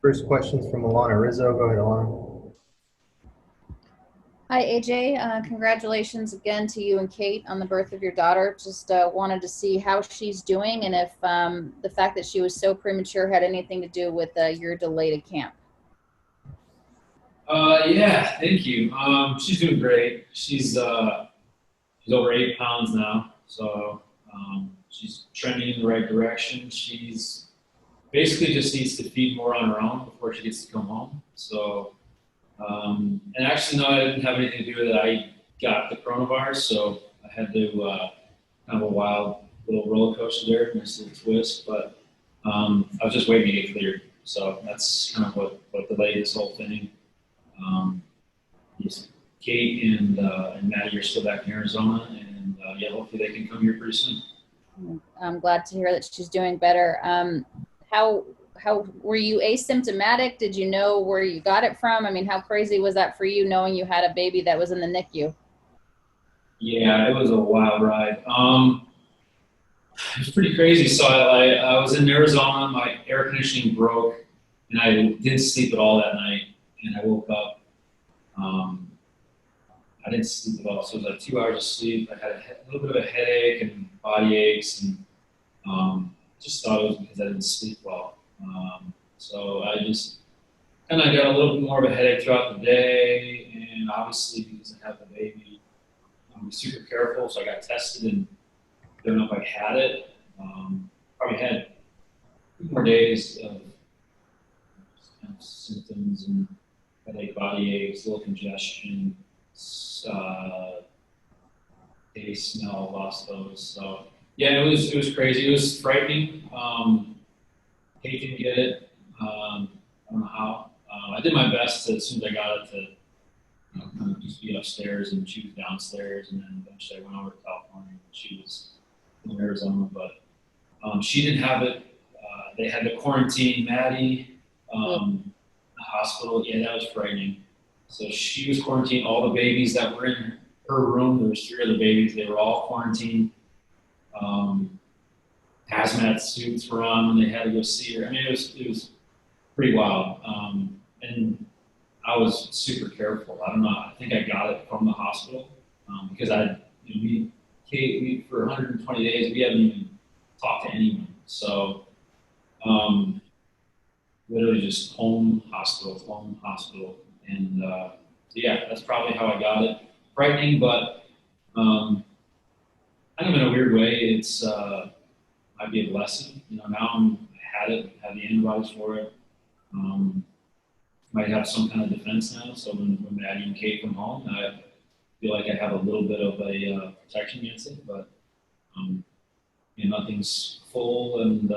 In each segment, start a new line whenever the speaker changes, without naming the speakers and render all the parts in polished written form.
First question's from Alana Rizzo. Go ahead, Alana.
Hi, AJ. Congratulations again to you and Kate on the birth of your daughter. Just wanted to see how she's doing and if the fact that she was so premature had anything to do with your delay to camp.
Yeah, thank you. She's doing great. She's over 8 pounds now, so she's trending in the right direction. She's basically just needs to feed more on her own before she gets to come home. So, and actually, no, I didn't have anything to do with it. I got the coronavirus, so I had to kind of a wild little roller coaster there, nice little twist. But I was just waiting to get cleared, so that's kind of what delayed this whole thing. Um, yes, Kate and Maddie are still back in Arizona, and yeah, hopefully they can come here pretty soon.
I'm glad to hear that she's doing better. How how were you asymptomatic? Did you know where you got it from? I mean, how crazy was that for you knowing you had a baby that was in the NICU?
Yeah, it was a wild ride. It was pretty crazy. So I was in Arizona, my air conditioning broke, and I didn't sleep at all that night. And I woke up. Um, I didn't sleep at all. So it was like 2 hours of sleep. I had a little bit of a headache and body aches, and just thought it was because I didn't sleep well. So I just kind of got a little bit more of a headache throughout the day, and obviously because I have the baby, I'm super careful. So I got tested, and I don't know if I had it. Probably had 2 more days of kind of symptoms and headache, body aches, a little congestion, uh, taste, smell, lost those. So yeah, it was crazy. It was frightening. Kate didn't get it. I don't know how. I did my best to, as soon as I got it to kind of just be upstairs, and she was downstairs, and then eventually I went over to California and she was in Arizona, but she didn't have it. They had to quarantine Maddie, the hospital. Yeah, that was frightening. So she was quarantined. All the babies that were in her room, there was three of the babies. They were all quarantined. Um, Hazmat suits were on when they had to go see her. I mean, it was pretty wild. And I was super careful. I don't know. I think I got it from the hospital because Kate, for 120 days, we haven't even talked to anyone. So literally just home, hospital. And yeah, that's probably how I got it. Frightening, but um, kind of in a weird way, it's might be a blessing. Now I had it, have the antibodies for it. Um, might have some kind of defense now. So when Maddie and Kate come home, I feel like I have a little bit of a protection against it. But nothing's full and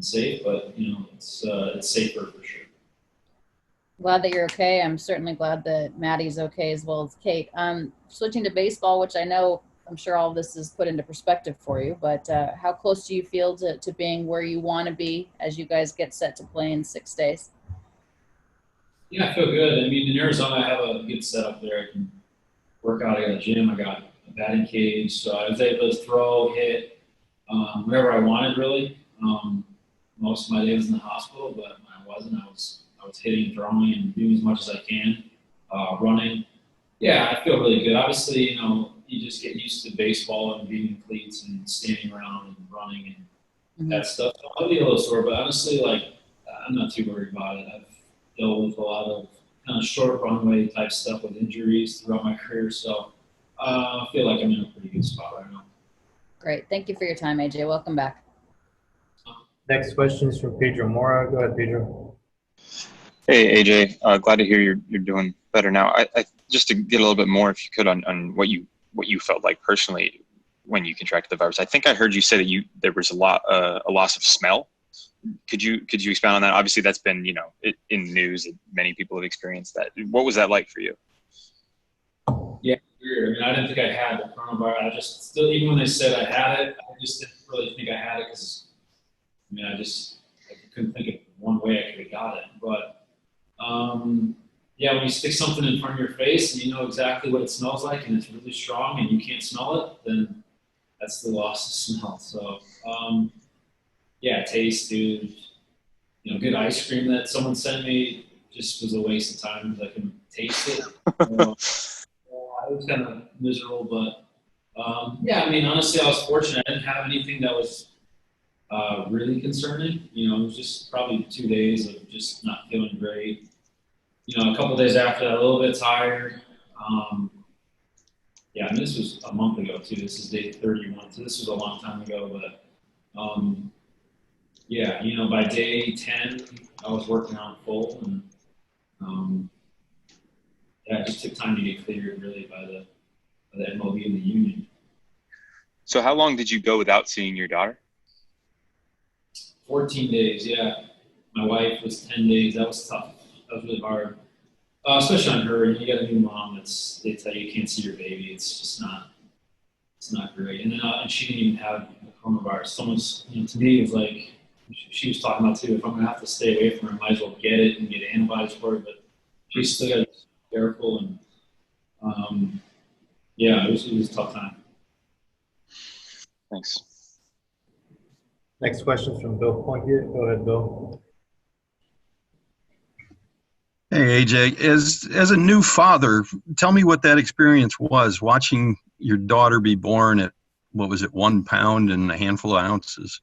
safe, but it's safer for sure.
Glad that you're okay. I'm certainly glad that Maddie's okay as well as Kate. Switching to baseball, which I know I'm sure all of this is put into perspective for you, but how close do you feel to being where you want to be as you guys get set to play in 6 days?
Yeah, I feel good. I mean, in Arizona, I have a good setup there. I can work out. I got a gym. I got a batting cage, so I was able to throw, hit, whenever I wanted. Really, most of my day was in the hospital, but when I wasn't, I was hitting, throwing, and doing as much as I can, running. Yeah, I feel really good. Obviously, you just get used to baseball and being in cleats and standing around and running and
Mm-hmm.
that stuff. I'll be a little sore, but honestly, like I'm not too worried about it. I've dealt with a lot of kind of short runway type stuff with injuries throughout my career, so I feel like I'm in a pretty good spot right now.
Great. Thank you for your time, AJ. Welcome back.
Next question is from Pedro Mora. Go ahead, Pedro.
Hey AJ, glad to hear you're doing better now. I just to get a little bit more, if you could, on what you felt like personally when you contracted the virus. I think I heard you say that there was a loss of smell. Could you expound on that? Obviously, that's been in the news. And many people have experienced that. What was that like for you?
Yeah, weird. I mean, I didn't think I had the coronavirus. I just still, even when they said I had it, I just didn't really think I had it because I couldn't think of one way I could have got it. But yeah, when you stick something in front of your face and you know exactly what it smells like and it's really strong and you can't smell it, then that's the loss of smell. So yeah, taste, dude. good ice cream that someone sent me just was a waste of time because I couldn't taste it. I was kind of miserable, but yeah, I mean, honestly, I was fortunate. I didn't have anything that was really concerning. It was just probably 2 days of just not feeling great. A couple days after that, a little bit tired. Yeah, I mean, this was a month ago too. This is day 31, so this was a long time ago. But yeah, by day 10, I was working on full, and yeah, it just took time to get cleared really by the MLB and the union.
So how long did you go without seeing your daughter?
14 days, yeah. My wife was 10 days. That was tough. That was really hard. Especially on her. You got a new mom they tell you can't see your baby. It's just it's not great. And then and she didn't even have the coronavirus. Someone's, to me, it was like, she was talking about too, if I'm going to have to stay away from her, I might as well get it and get antibodies for it. But she still got to be careful. And yeah, it was a tough time.
Thanks.
Next question is from Bill Plunkett. Go ahead, Bill.
Hey, AJ, as a new father, tell me what that experience was, watching your daughter be born at, what was it, 1 pound and a handful of ounces?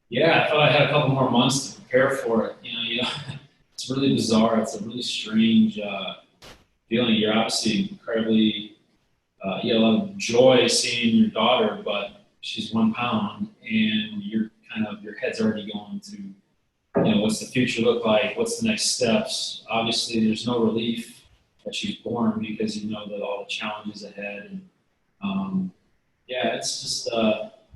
Yeah, I thought I had a couple more months to prepare for it. It's really bizarre. It's a really strange feeling. You're obviously incredibly, you have a lot of joy seeing your daughter, but she's 1 pound, and your head's already going to, what's the future look like? What's the next steps? Obviously, there's no relief that she's born because you know that all the challenges ahead. And yeah, it's just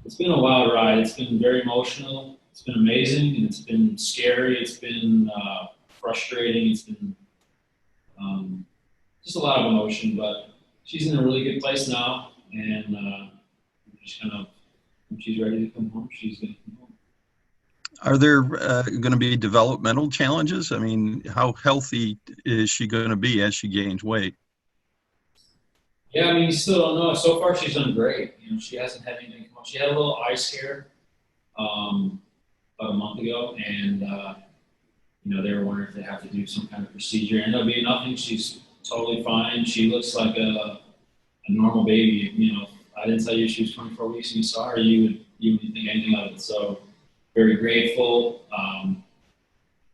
it's been a wild ride. It's been very emotional. It's been amazing, and it's been scary. It's been frustrating. It's been just a lot of emotion. But she's in a really good place now, and just when she's ready to come home, she's going to come home.
Are there going to be developmental challenges? I mean, how healthy is she going to be as she gains weight?
Yeah, I mean, you still don't know. So far, she's done great. She hasn't had anything come up. She had a little eye scare about a month ago, and they were wondering if they have to do some kind of procedure. Ended up being nothing. She's totally fine. She looks like a normal baby. If I didn't tell you she was 24 weeks and you saw her, you wouldn't think anything of it. So very grateful.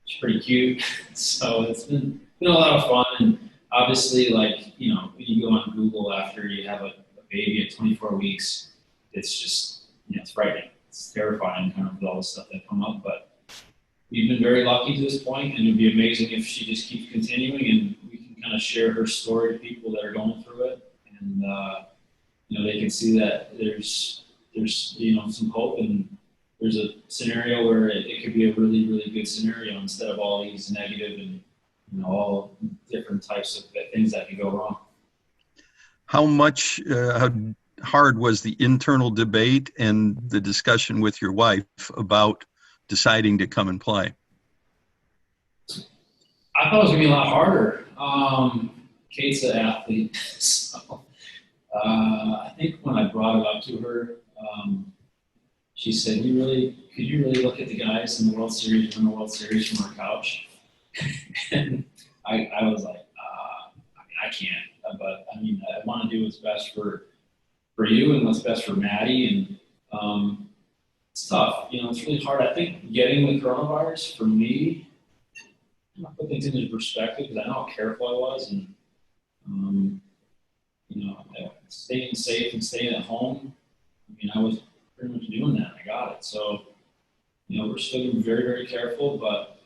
She's pretty cute. So it's been a lot of fun. And obviously, when you go on Google after you have a baby at 24 weeks, it's just, it's frightening. It's terrifying kind of with all the stuff that come up. But we've been very lucky to this point, and it would be amazing if she just keeps continuing and we can kind of share her story to people that are going through it. And, they can see that there's some hope, and there's a scenario where it could be a really, really good scenario instead of all these negative and, all different types of things that could go wrong.
How hard was the internal debate and the discussion with your wife about deciding to come and play?
I thought it was going to be a lot harder. Kate's an athlete, so I think when I brought it up to her, she said, could you really look at the guys in the World Series, win the World Series from our couch? And I was like, I can't, but I want to do what's best for you and what's best for Maddie. And it's tough. It's really hard. I think getting the coronavirus for me, I'm not putting things into perspective because I know how careful I was, and staying safe and staying at home. I was pretty much doing that. I got it. So, we're still being very, very careful, but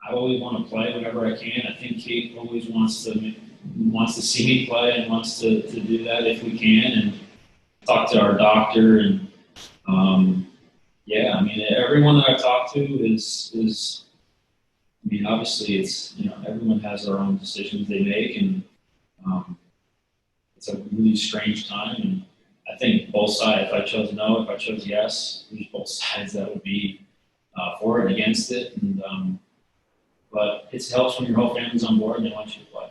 I always want to play whenever I can. I think Kate always wants to see me play and wants to do that if we can, and talk to our doctor. And yeah, everyone that I've talked to is obviously it's, everyone has their own decisions they make, and it's a really strange time. And I think both sides, if I chose no, if I chose yes, there's both sides that would be for it and against it. And but it helps when your whole family's on board and they want you to play.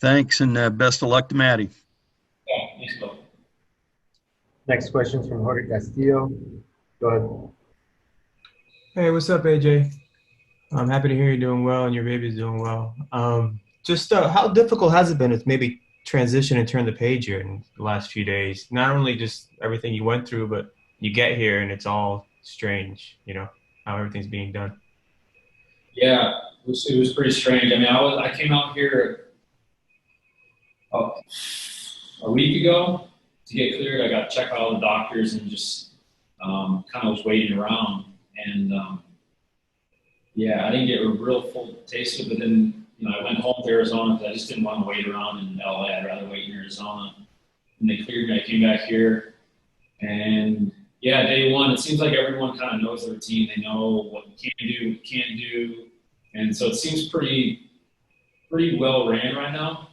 Thanks, and best of luck to Maddie.
Yeah, thanks, Bill.
Next question is from Jorge Castillo. Go ahead.
Hey, what's up, AJ? I'm happy to hear you're doing well and your baby's doing well. Just how difficult has it been to maybe transition and turn the page here in the last few days? Not only just everything you went through, but you get here and it's all strange, how everything's being done.
Yeah, it was pretty strange. I mean, I came out here a week ago to get cleared. I got checked by all the doctors and just kind of was waiting around. And yeah, I didn't get a real full taste of it. But then, I went home to Arizona because I just didn't want to wait around in LA. I'd rather wait in Arizona. And they cleared me. I came back here. And yeah, day one, it seems like everyone kind of knows the routine. They know what you can do, what you can't do. And so it seems pretty well ran right now.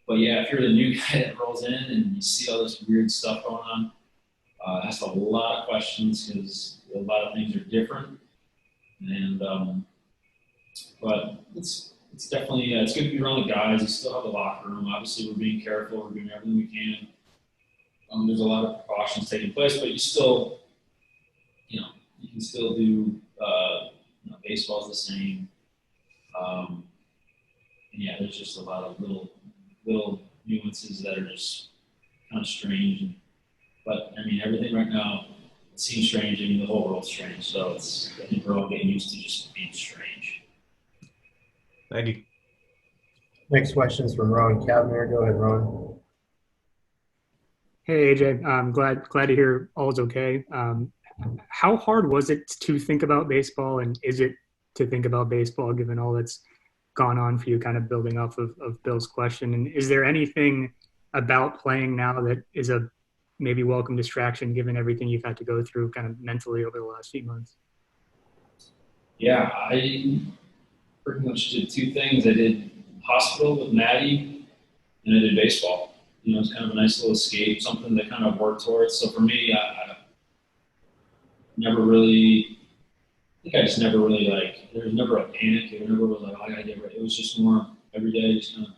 But yeah, if you're the new guy that rolls in and you see all this weird stuff going on, ask a lot of questions because a lot of things are different. And but it's definitely it's good to be around the guys. You still have the locker room. Obviously, we're being careful. We're doing everything we can. There's a lot of precautions taking place, but you still, you can still do. Baseball's the same. And yeah, there's just a lot of little nuances that are just kind of strange. But I mean, everything right now it seems strange. I mean, the whole world's strange. So I think we're all getting used to just being strange.
Thank you.
Next question is from Ron Kavner. Go ahead, Ron.
Hey AJ, I'm glad to hear all is okay. How hard was it to think about baseball, and is it to think about baseball given all that's gone on for you, kind of building off of Bill's question? And is there anything about playing now that is a maybe welcome distraction given everything you've had to go through kind of mentally over the last few months?
Yeah, I pretty much did two things. I did hospital with Maddie, and I did baseball. It's kind of a nice little escape, something to kind of work towards. So for me, I never really, I just never really there was never a panic. It never was like, oh, I gotta get ready. It was just more every day, just kind of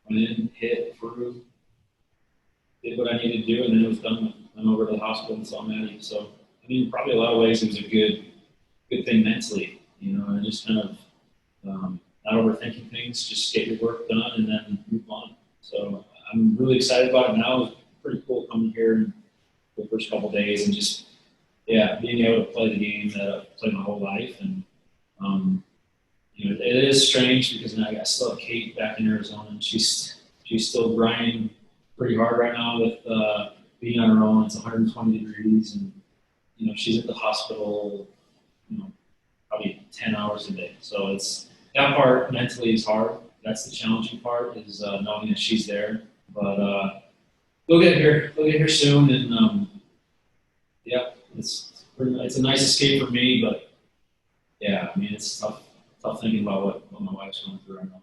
went in, hit, threw, did what I needed to do, and then it was done. Went over to the hospital and saw Maddie. So, I mean, probably a lot of ways it was a good thing mentally, and just kind of not overthinking things, just get your work done and then move on. So I'm really excited about it now. It was pretty cool coming here the first couple of days and just, being able to play the game that I've played my whole life. And, it is strange because now I still have Kate back in Arizona, and she's still grinding pretty hard right now with being on her own. It's 120 degrees, and, she's at the hospital, probably 10 hours a day. So that part mentally is hard. That's the challenging part, is knowing that she's there. But we'll get here soon, and it's a nice escape for me. But yeah, I mean, it's tough thinking about what my wife's going through right now.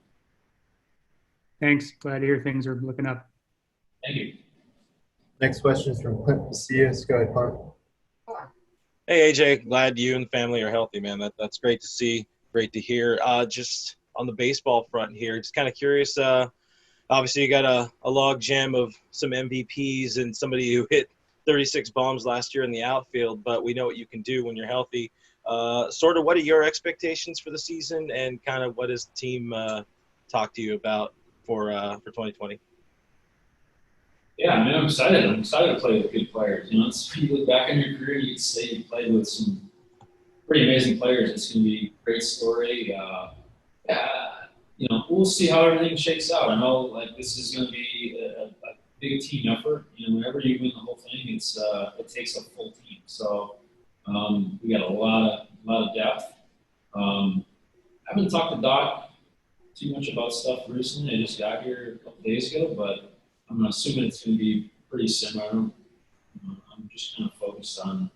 Thanks. Glad to hear things are looking up.
Thank you.
Next question is from Clint Macias. Go ahead, Park.
Hey AJ, glad you and the family are healthy, man. That's great to see, great to hear. Just on the baseball front here, just kind of curious. Obviously, you got a log jam of some MVPs and somebody who hit 36 bombs last year in the outfield, but we know what you can do when you're healthy. Sort of what are your expectations for the season, and kind of what does the team talk to you about for 2020?
Yeah, I mean, I'm excited. I'm excited to play with good players. It's when you look back in your career, you can say you played with some pretty amazing players. It's going to be a great story. We'll see how everything shakes out. I know, this is going to be a big team effort. Whenever you win the whole thing, it takes a full team. So we got a lot of depth. I haven't talked to Doc too much about stuff recently. I just got here a couple days ago, but I'm assuming it's going to be pretty similar. I'm just kind of focused on,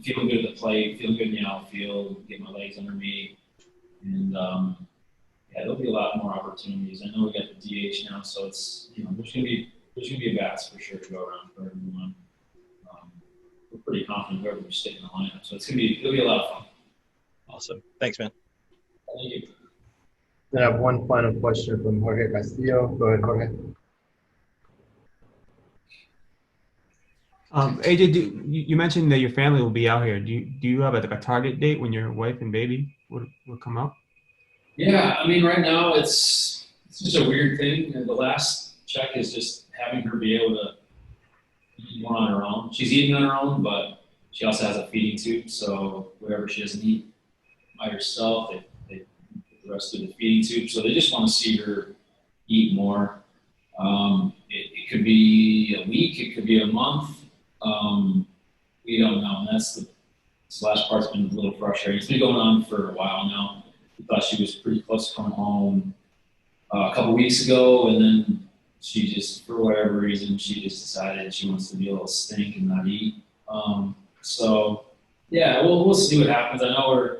feeling good at the plate, feeling good in the outfield, getting my legs under me, and there'll be a lot more opportunities. I know we got the DH now, so it's there's going to be a bats for sure to go around for everyone. We're pretty confident whoever we stick in the lineup, so it'll be a lot of fun.
Awesome, thanks, man.
Thank you.
Then I have one final question from Jorge Castillo. Go ahead, Jorge.
AJ, you mentioned that your family will be out here. Do you have like a target date when your wife and baby will come up?
Yeah, I mean, right now it's just a weird thing. And the last check is just having her be able to eat more on her own. She's eating on her own, but she also has a feeding tube. So whatever she doesn't eat by herself, they put the rest of the feeding tube. So they just want to see her eat more. It could be a week, it could be a month. We don't know. And this last part's been a little frustrating. It's been going on for a while now. We thought she was pretty close to coming home a couple weeks ago, and then she just, for whatever reason, she just decided she wants to be a little stink and not eat. So yeah, we'll see what happens. I know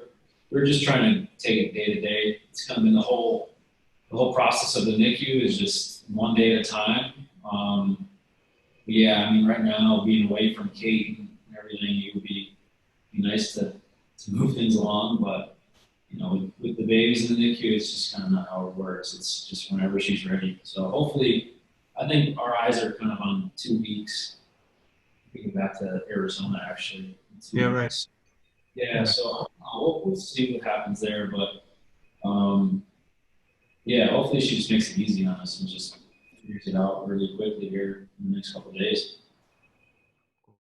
we're just trying to take it day to day. It's kind of been the whole process of the NICU is just one day at a time. Yeah, I mean, right now being away from Kate and everything, it would be nice to move things along, but you know, with the babies in the NICU, it's just kind of not how it works. It's just whenever she's ready. So hopefully, I think our eyes are kind of on 2 weeks. We get back to Arizona actually.
Yeah, right.
Weeks. Yeah, so we'll see what happens there, but yeah, hopefully she just makes it easy on us and just figures it out really quickly here in the next couple of days.